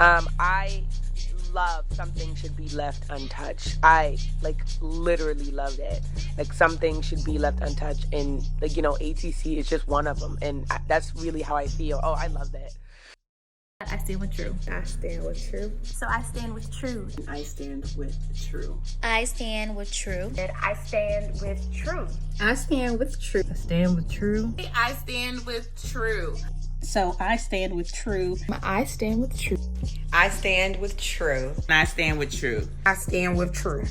I love something should be left untouched. I literally love that. Like something should be left untouched, and ATC is just one of them, and that's really how I feel. Oh, I love that. I stand with True. I stand with True. So I stand with True. I stand with True. I stand with True. And I stand with True. I stand with True. I stand with True. I stand with True. So I stand with True. I stand with True. I stand with True. I stand with True. I stand with True.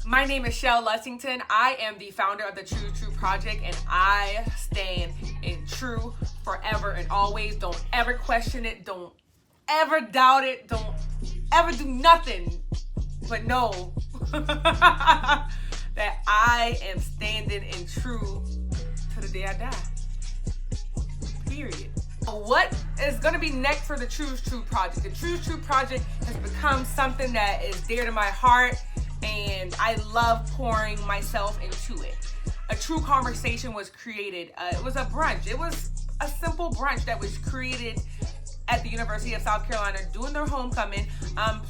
My name is Shell Lessington. I am the founder of the Choose T.R.U.E project, and I stand in True forever and always. Don't ever question it. Don't ever doubt it. Don't ever do nothing but know that I am standing in True to the day I die. Period. What is going to be next for the Choose T.R.U.E project? The Choose T.R.U.E project has become something that is dear to my heart, and I love pouring myself into it. A true conversation was created. It was a brunch. It was a simple brunch that was created at the University of South Carolina doing their homecoming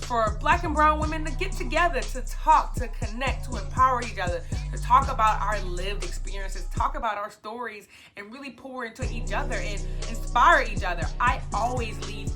for Black and brown women to get together, to talk, to connect, to empower each other, to talk about our lived experiences, talk about our stories, and really pour into each other and inspire each other. I always leave,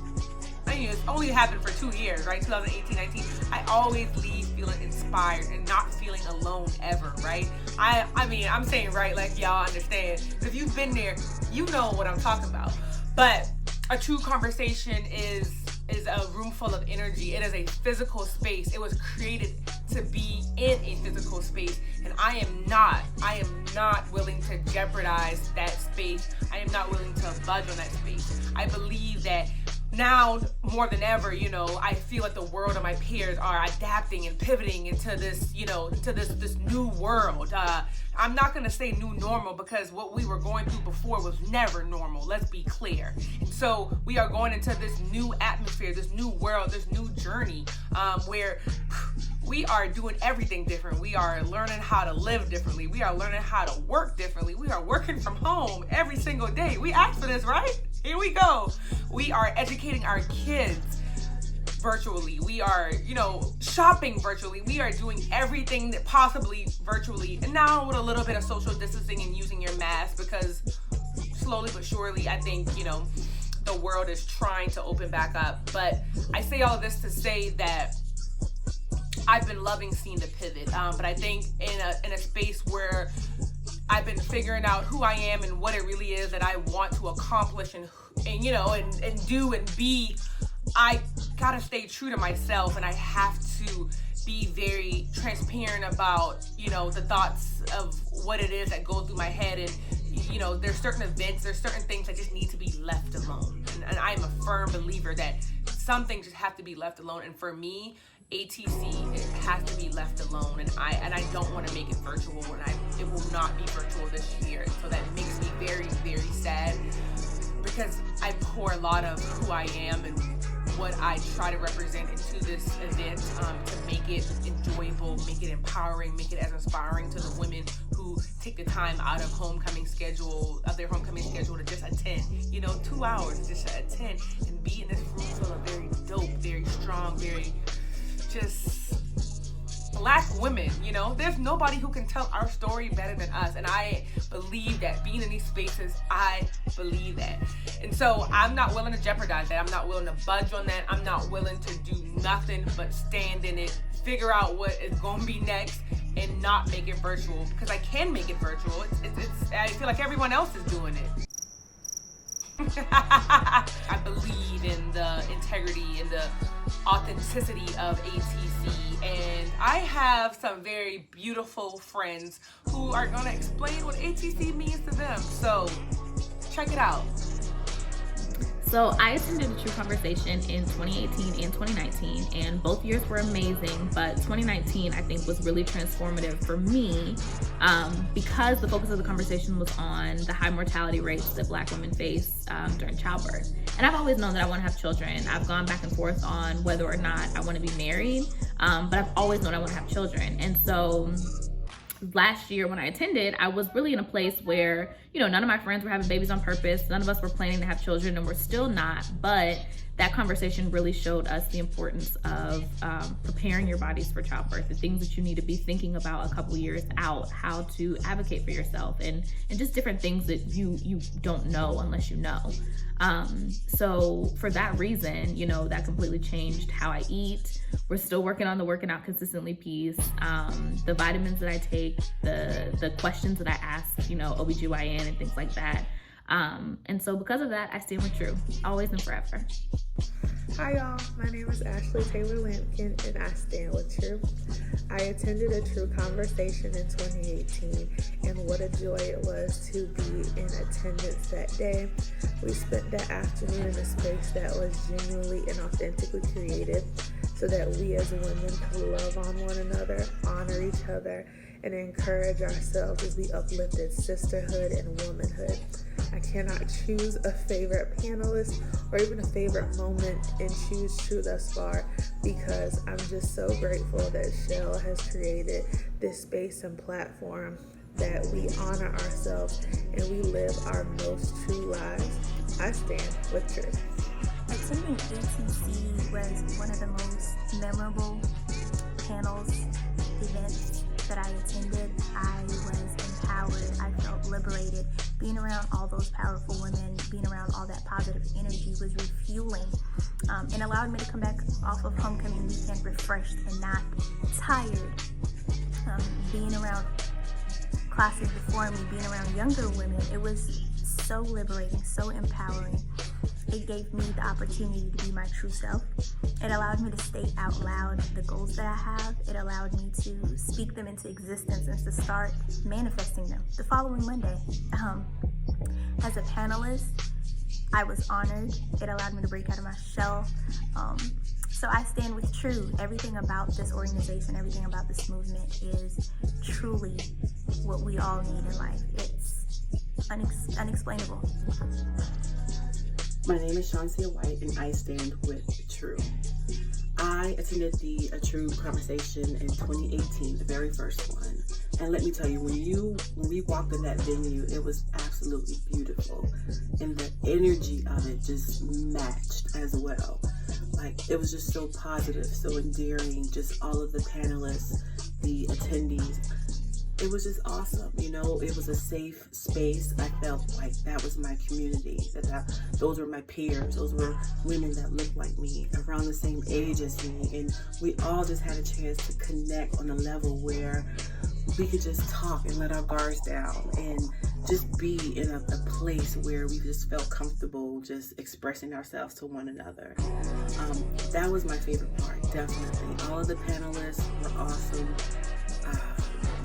it's only happened for 2 years, right? 2018-19. I always leave feeling inspired and not feeling alone ever, right? I'm saying right, like y'all understand. If you've been there, you know what I'm talking about. But a true conversation is a room full of energy. It is a physical space. It was created to be in a physical space, and I am not willing to jeopardize that space. I am not willing to budge on that space. I believe that now more than ever, I feel like the world and my peers are adapting and pivoting into this, this new world. I'm not gonna say new normal, because what we were going through before was never normal. Let's be clear. And so we are going into this new atmosphere, this new world, this new journey, where we are doing everything different. We are learning how to live differently. We are learning how to work differently. We are working from home every single day. We asked for this, right? Here we go. We are educating our kids virtually. We are, shopping virtually. We are doing everything that possibly virtually. And now with a little bit of social distancing and using your mask, because slowly but surely, I think, the world is trying to open back up. But I say all of this to say that I've been loving seeing the pivot. But I think in a space where I've been figuring out who I am and what it really is that I want to accomplish and do and be, I gotta stay true to myself, and I have to be very transparent about, the thoughts of what it is that goes through my head. And, there's certain events, there's certain things that just need to be left alone. And I'm a firm believer that some things just have to be left alone. And for me, ATC, it has to be left alone, and I don't want to make it virtual, and it will not be virtual this year. So that makes me very, very sad, because I pour a lot of who I am and what I try to represent into this event, to make it enjoyable, make it empowering, make it as inspiring to the women who take the time out of their homecoming schedule to just attend, 2 hours just to attend and be in this room full of very dope, very strong, very just Black women. There's nobody who can tell our story better than us, and I believe that being in these spaces, I believe that. And so I'm not willing to jeopardize that. I'm not willing to budge on that. I'm not willing to do nothing but stand in it, figure out what is going to be next, and not make it virtual, because I can make it virtual. I feel like everyone else is doing it. I believe in the integrity and the authenticity of ATC, and I have some very beautiful friends who are going to explain what ATC means to them. So check it out. So I attended a True Conversation in 2018 and 2019, and both years were amazing, but 2019 I think was really transformative for me, because the focus of the conversation was on the high mortality rates that Black women face during childbirth. And I've always known that I want to have children. I've gone back and forth on whether or not I want to be married, but I've always known I want to have children. And so last year when I attended, I was really in a place where, none of my friends were having babies on purpose. None of us were planning to have children, and we're still not. But that conversation really showed us the importance of preparing your bodies for childbirth, the things that you need to be thinking about a couple years out, how to advocate for yourself, and just different things that you don't know unless you know. So for that reason, that completely changed how I eat. We're still working on the working out consistently piece, the vitamins that I take, the questions that I ask, OBGYN and things like that. And so because of that, I stand with True, always and forever. Hi y'all, my name is Ashley Taylor Lampkin and I stand with True. I attended a True conversation in 2018 and what a joy it was to be in attendance that day. We spent that afternoon in a space that was genuinely and authentically created so that we as women could love on one another, honor each other, and encourage ourselves as we uplifted sisterhood and womanhood. I cannot choose a favorite panelist or even a favorite moment in Choose True thus far because I'm just so grateful that Shell has created this space and platform that we honor ourselves and we live our most true lives. I stand with Truth. Attending ATC was one of the most memorable panels, events that I attended. I was empowered. I felt liberated. Being around all those powerful women, being around all that positive energy was refueling and allowed me to come back off of homecoming weekend refreshed and not tired. Being around classes before me, being around younger women, it was so liberating, so empowering. It gave me the opportunity to be my true self. It allowed me to state out loud the goals that I have. It allowed me to speak them into existence and to start manifesting them the following Monday. As a panelist, I was honored. It allowed me to break out of my shell. So I stand with True. Everything about this organization, everything about this movement is truly what we all need in life. It's unexplainable. My name is Shansia White, and I stand with True. I attended the True conversation in 2018, the very first one. And let me tell you, when we walked in that venue, it was absolutely beautiful. And the energy of it just matched as well. Like, it was just so positive, so endearing, just all of the panelists, the attendees. It was just awesome, it was a safe space. I felt like that was my community, those were my peers, those were women that looked like me, around the same age as me, and we all just had a chance to connect on a level where we could just talk and let our guards down and just be in a place where we just felt comfortable just expressing ourselves to one another. That was my favorite part, definitely. All of the panelists were awesome.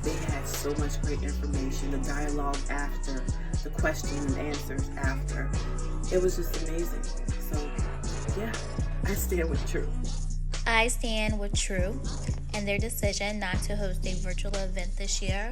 They had so much great information, the dialogue after, the questions and answers after. It was just amazing. So, yeah, I stand with True. I stand with True and their decision not to host a virtual event this year.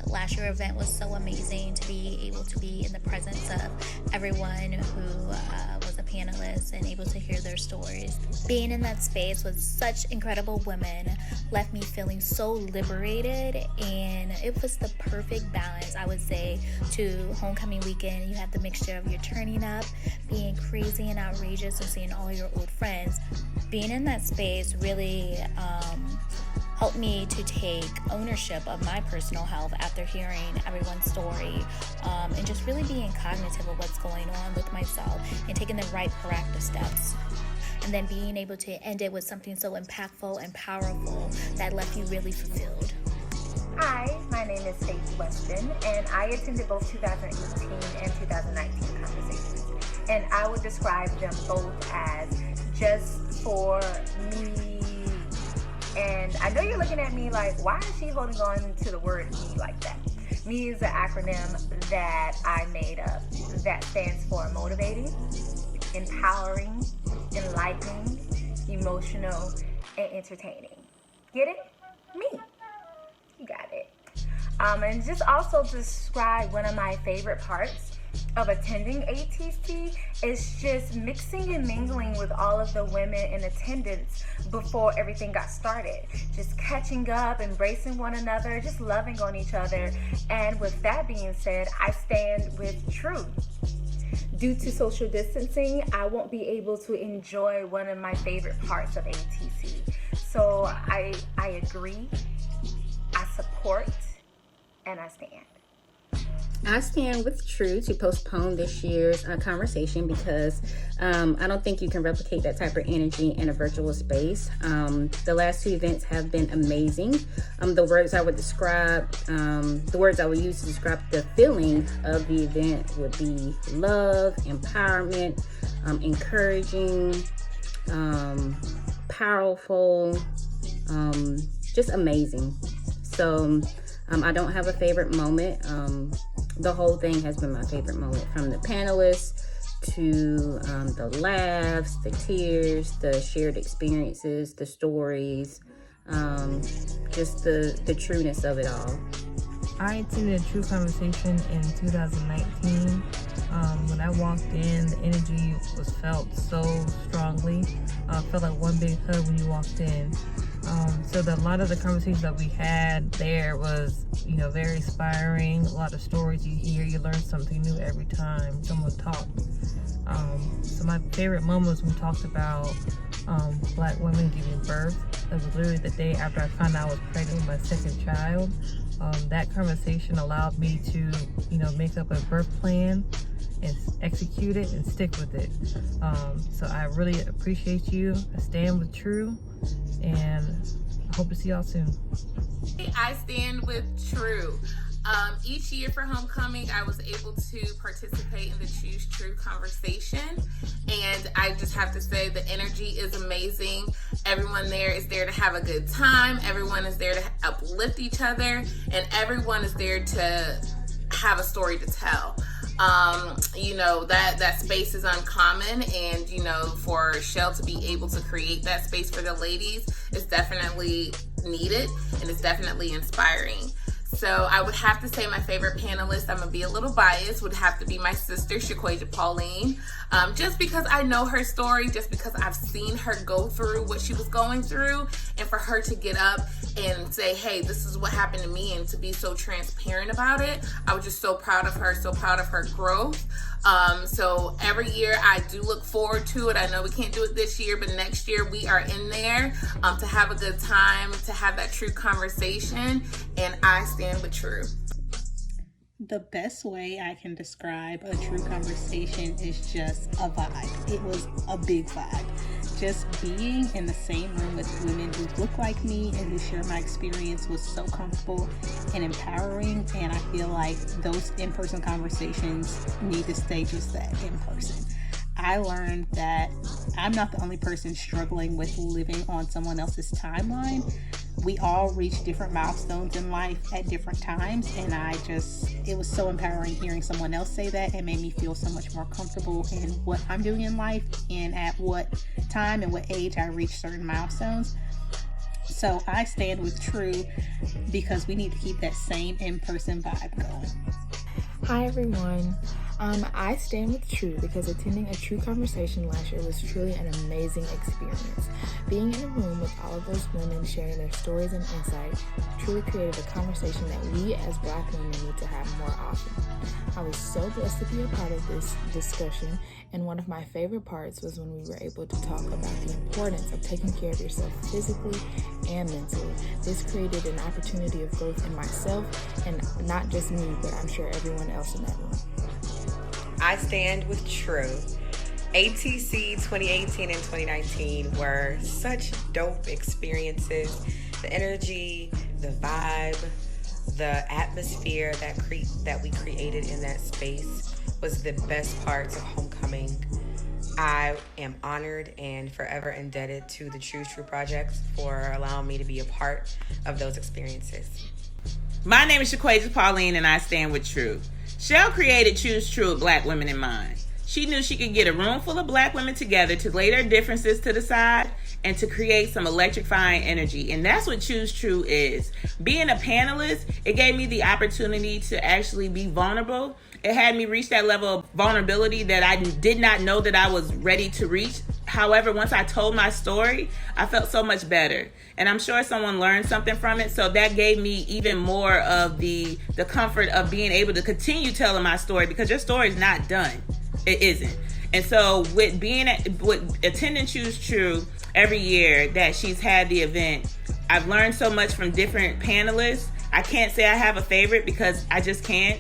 Last year's event was so amazing to be able to be in the presence of everyone who was a panelist and able to hear their stories. Being in that space with such incredible women left me feeling so liberated, and it was the perfect balance, I would say, to homecoming weekend. You have the mixture of your turning up, being crazy and outrageous, and seeing all your old friends. Being in that space really helped me to take ownership of my personal health after hearing everyone's story, and just really being cognitive of what's going on with myself and taking the right proactive steps. And then being able to end it with something so impactful and powerful that left you really fulfilled. Hi, my name is Stacey Weston, and I attended both 2018 and 2019 conversations. And I would describe them both as just for me. And I know you're looking at me like, why is she holding on to the word me like that? Me is the acronym that I made up that stands for motivating, empowering, enlightening, emotional, and entertaining. Get it? Me. You got it. And just also describe one of my favorite parts of attending ATC is just mixing and mingling with all of the women in attendance before everything got started. Just catching up, embracing one another, just loving on each other. And with that being said, I stand with True. Due to social distancing, I won't be able to enjoy one of my favorite parts of ATC. So I agree, I support, and I stand. I stand with True to postpone this year's conversation because I don't think you can replicate that type of energy in a virtual space. The last two events have been amazing. The words I would use to describe the feeling of the event would be love, empowerment, encouraging, powerful, just amazing. So I don't have a favorite moment. The whole thing has been my favorite moment, from the panelists to the laughs, the tears, the shared experiences, the stories, just the trueness of it all. I attended a True Conversation in 2019. When I walked in, the energy was felt so strongly. Felt like one big hug when you walked in. So a lot of the conversations that we had there was, very inspiring. A lot of stories you hear, you learn something new every time someone talked. So my favorite moment was when we talked about Black women giving birth. It was literally the day after I found out I was pregnant with my second child. That conversation allowed me to, make up a birth plan and execute it and stick with it. So I really appreciate you. I stand with True, and I hope to see y'all soon. I stand with True. Each year for homecoming, I was able to participate in the Choose T.R.U.E conversation, and I just have to say the energy is amazing. Everyone there is there to have a good time. Everyone is there to uplift each other, and everyone is there to have a story to tell. That space is uncommon, and for Shell to be able to create that space for the ladies is definitely needed, and it's definitely inspiring. So I would have to say my favorite panelist, I'm going to be a little biased, would have to be my sister, Shaquaja Pauline. Just because I know her story, just because I've seen her go through what she was going through, and for her to get up and say, hey, this is what happened to me, and to be so transparent about it, I was just so proud of her, so proud of her growth. So every year I do look forward to it. I know we can't do it this year, but next year we are in there to have a good time, to have that true conversation, and I stand with True. The best way I can describe a true conversation is just a vibe. It was a big vibe. Just being in the same room with women who look like me and who share my experience was so comfortable and empowering, and I feel like those in-person conversations need to stay just that, in person. I learned that I'm not the only person struggling with living on someone else's timeline. We all reach different milestones in life at different times, and it was so empowering hearing someone else say that. It made me feel so much more comfortable in what I'm doing in life and at what time and what age I reach certain milestones. So I stand with True because we need to keep that same in-person vibe going. Hi everyone. I stand with True because attending a True Conversation last year was truly an amazing experience. Being in a room with all of those women sharing their stories and insights truly created a conversation that we as Black women need to have more often. I was so blessed to be a part of this discussion, and one of my favorite parts was when we were able to talk about the importance of taking care of yourself physically and mentally. This created an opportunity of growth in myself, and not just me, but I'm sure everyone else in that room. I stand with True. ATC 2018 and 2019 were such dope experiences. The energy, the vibe, the atmosphere that we created in that space was the best parts of homecoming. I am honored and forever indebted to the Choose T.R.U.E project for allowing me to be a part of those experiences. My name is Shaquaja Pauline, and I stand with True. Shell created Choose T.R.U.E with Black women in mind. She knew she could get a room full of Black women together to lay their differences to the side and to create some electrifying energy. And that's what Choose T.R.U.E is. Being a panelist, it gave me the opportunity to actually be vulnerable It had me reach that level of vulnerability that I did not know that I was ready to reach. However, once I told my story, I felt so much better. And I'm sure someone learned something from it. So that gave me even more of the comfort of being able to continue telling my story, because your story is not done. It isn't. And so with attending Choose T.R.U.E every year that she's had the event, I've learned so much from different panelists. I can't say I have a favorite because I just can't.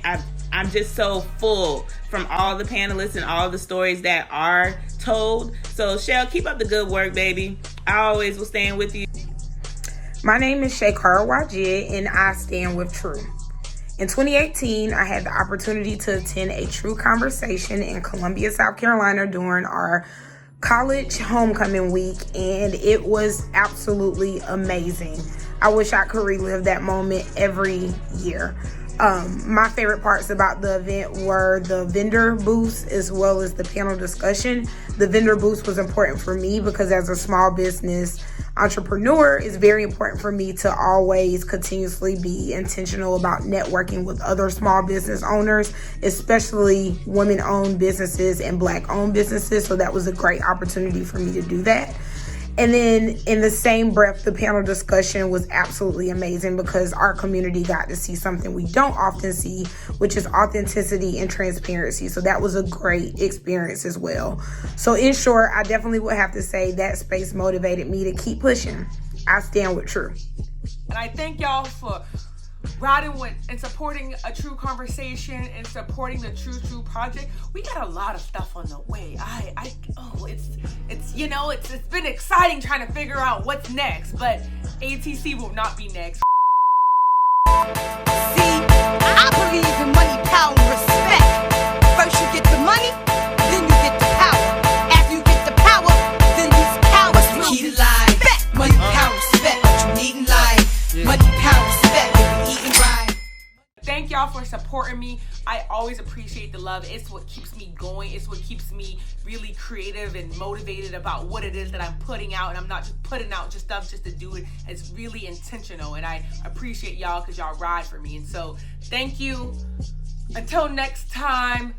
I'm just so full from all the panelists and all the stories that are told. So Shell, keep up the good work, baby. I always will stand with you. My name is Shakara Wajid, and I stand with T.R.U.E. In 2018, I had the opportunity to attend a T.R.U.E conversation in Columbia, South Carolina during our college homecoming week, and it was absolutely amazing. I wish I could relive that moment every year. My favorite parts about the event were the vendor booths as well as the panel discussion. The vendor booths was important for me because as a small business entrepreneur, it's very important for me to always continuously be intentional about networking with other small business owners, especially women-owned businesses and Black-owned businesses. So that was a great opportunity for me to do that. And then in the same breath, the panel discussion was absolutely amazing because our community got to see something we don't often see, which is authenticity and transparency. So that was a great experience as well. So in short, I definitely would have to say that space motivated me to keep pushing. I stand with T.R.U.E. And I thank y'all for riding with and supporting a T.R.U.E conversation and supporting the Choose T.R.U.E project. We got a lot of stuff on the way. It's been exciting trying to figure out what's next, but ATC will not be next. See, I believe in money, power, respect. First you get the money, then you get the power. After you get the power, then these cowards will be life. Money, power, respect. What you need in life. Money, power, respect. What you eating right. Thank y'all for supporting me. I always appreciate the love. It's what keeps me going. It's what keeps me really creative and motivated about what it is that I'm putting out. And I'm not just putting out just stuff just to do it. It's really intentional. And I appreciate y'all because y'all ride for me. And so thank you. Until next time,